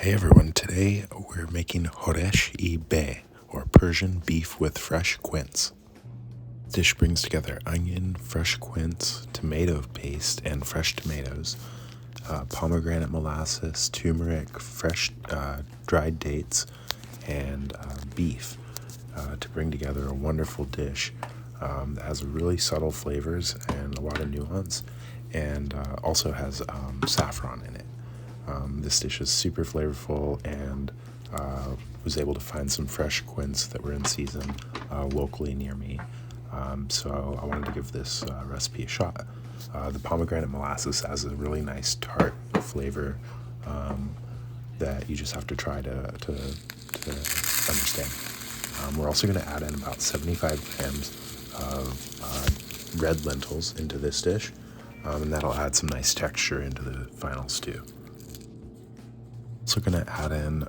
Hey everyone, today we're making Khoresh e-Beh, or Persian beef with fresh quince. Dish brings together onion, fresh quince, tomato paste, and fresh tomatoes, pomegranate molasses, turmeric, fresh dried dates, and beef to bring together a wonderful dish that has really subtle flavors and a lot of nuance, and also has saffron in it. This dish is super flavorful and was able to find some fresh quince that were in season locally near me. So I wanted to give this recipe a shot. The pomegranate molasses has a really nice tart flavor that you just have to try to understand. We're also going to add in about 75 grams of red lentils into this dish, and that'll add some nice texture into the final stew. Also going to add in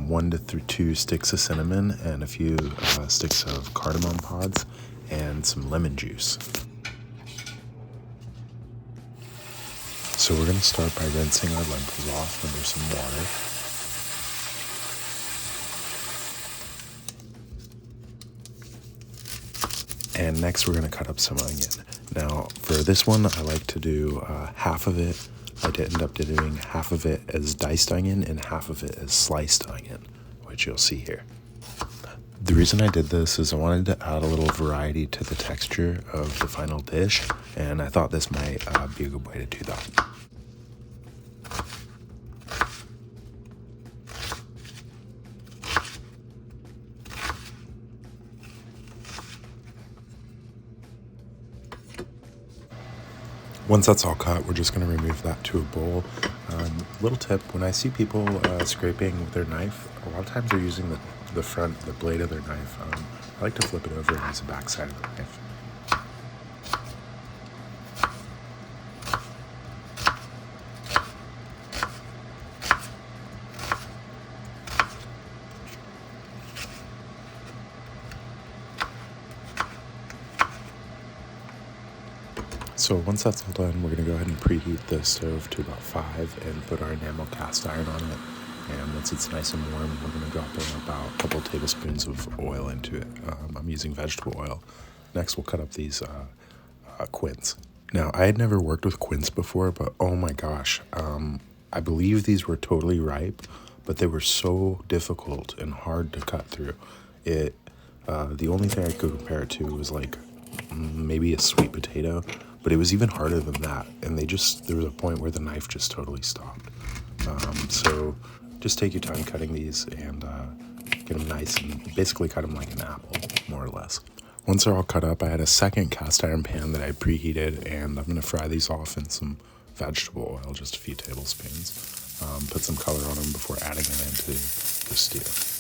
1 to 2 sticks of cinnamon and a few sticks of cardamom pods and some lemon juice. So we're going to start by rinsing our lentils off under some water. And next we're going to cut up some onion. Now for this one I like to do half of it. I ended up doing half of it as diced onion and half of it as sliced onion, which you'll see here. The reason I did this is I wanted to add a little variety to the texture of the final dish, and I thought this might be a good way to do that. Once that's all cut, we're just going to remove that to a bowl. Little tip, when I see people scraping with their knife, a lot of times they're using the blade of their knife. I like to flip it over and use the back side of the knife. So once that's all done, we're going to go ahead and preheat the stove to about 5 and put our enamel cast iron on it. And once it's nice and warm, we're going to drop in about a couple tablespoons of oil into it. I'm using vegetable oil. Next, we'll cut up these quince. Now, I had never worked with quince before, but oh my gosh, I believe these were totally ripe, but they were so difficult and hard to cut through. The only thing I could compare it to was like maybe a sweet potato, but it was even harder than that. And there was a point where the knife just totally stopped. So just take your time cutting these and get them nice and basically cut them like an apple, more or less. Once they're all cut up, I had a second cast iron pan that I preheated, and I'm going to fry these off in some vegetable oil, just a few tablespoons. Put some color on them before adding them into the stew.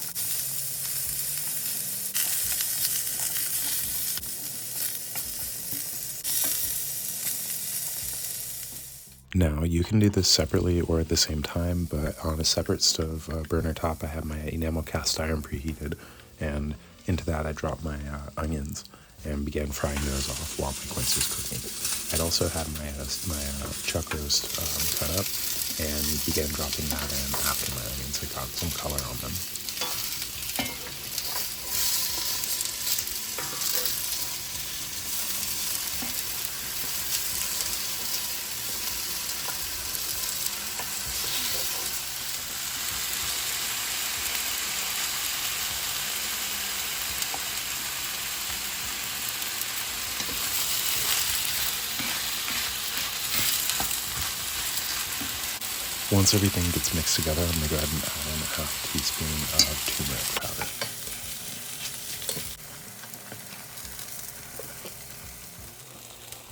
Now, you can do this separately or at the same time, but on a separate stove burner top, I have my enamel cast iron preheated, and into that I dropped my onions and began frying those off while my quince was cooking. I'd also had my chuck roast cut up and began dropping that in after my onions had got some color on them. Once everything gets mixed together, I'm going to go ahead and add in a half teaspoon of turmeric powder.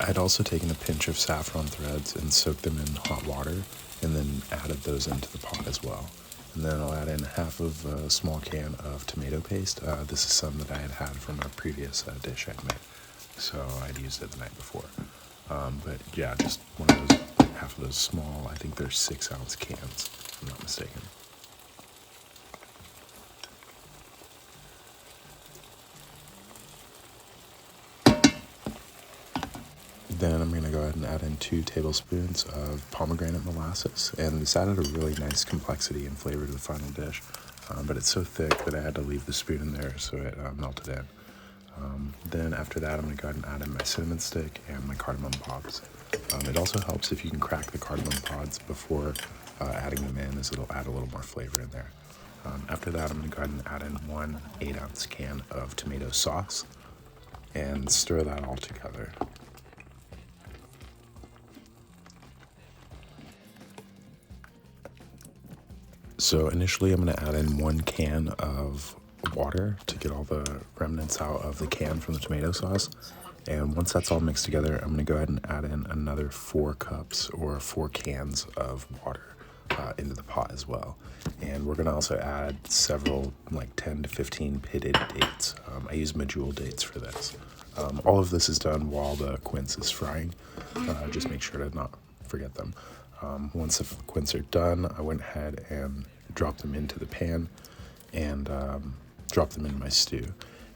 I had also taken a pinch of saffron threads and soaked them in hot water and then added those into the pot as well. And then I'll add in half of a small can of tomato paste. This is some that I had from a previous dish I'd made, so I'd used it the night before. But yeah, just one of those, half of those small, I think they're 6-ounce cans, if I'm not mistaken. Then I'm going to go ahead and add in 2 tablespoons of pomegranate molasses, and this added a really nice complexity and flavor to the final dish, but it's so thick that I had to leave the spoon in there so it melted in. Then after that, I'm going to go ahead and add in my cinnamon stick and my cardamom pods. It also helps if you can crack the cardamom pods before adding them in, as it'll add a little more flavor in there. After that, I'm going to go ahead and add in 1 8-ounce can of tomato sauce and stir that all together. So initially I'm going to add in 1 can of water to get all the remnants out of the can from the tomato sauce. And once that's all mixed together, I'm going to go ahead and add in another 4 cups or 4 cans of water into the pot as well. And we're going to also add several, like 10 to 15 pitted dates. I use Medjool dates for this. All of this is done while the quince is frying. Just make sure to not forget them. Once the quince are done, I went ahead and dropped them into the pan and dropped them in my stew.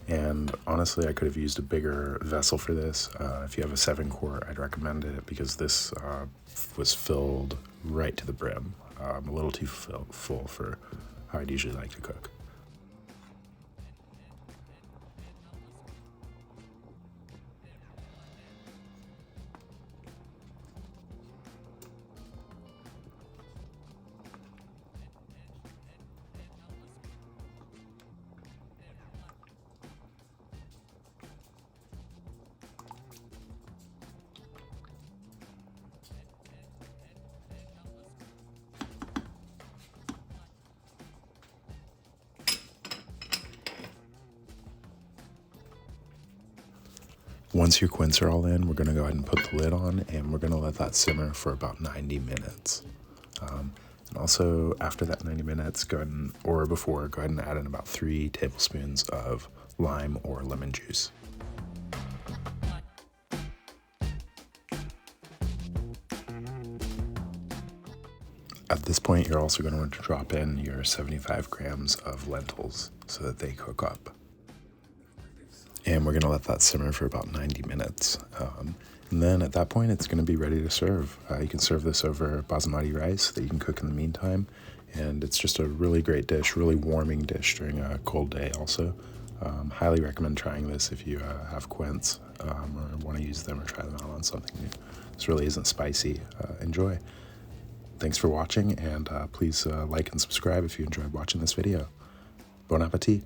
And honestly, I could have used a bigger vessel for this. If you have a 7-quart, I'd recommend it because this was filled right to the brim. A little too full for how I'd usually like to cook. Once your quince are all in, we're going to go ahead and put the lid on, and we're going to let that simmer for about 90 minutes. And also, after that 90 minutes, go ahead and add in about 3 tablespoons of lime or lemon juice. At this point, you're also going to want to drop in your 75 grams of lentils so that they cook up. And we're going to let that simmer for about 90 minutes. And then at that point, it's going to be ready to serve. You can serve this over basmati rice that you can cook in the meantime. And it's just a really great dish, really warming dish during a cold day also. Highly recommend trying this if you have quince or want to use them or try them out on something new. This really isn't spicy. Enjoy. Thanks for watching, and please like and subscribe if you enjoyed watching this video. Bon appetit.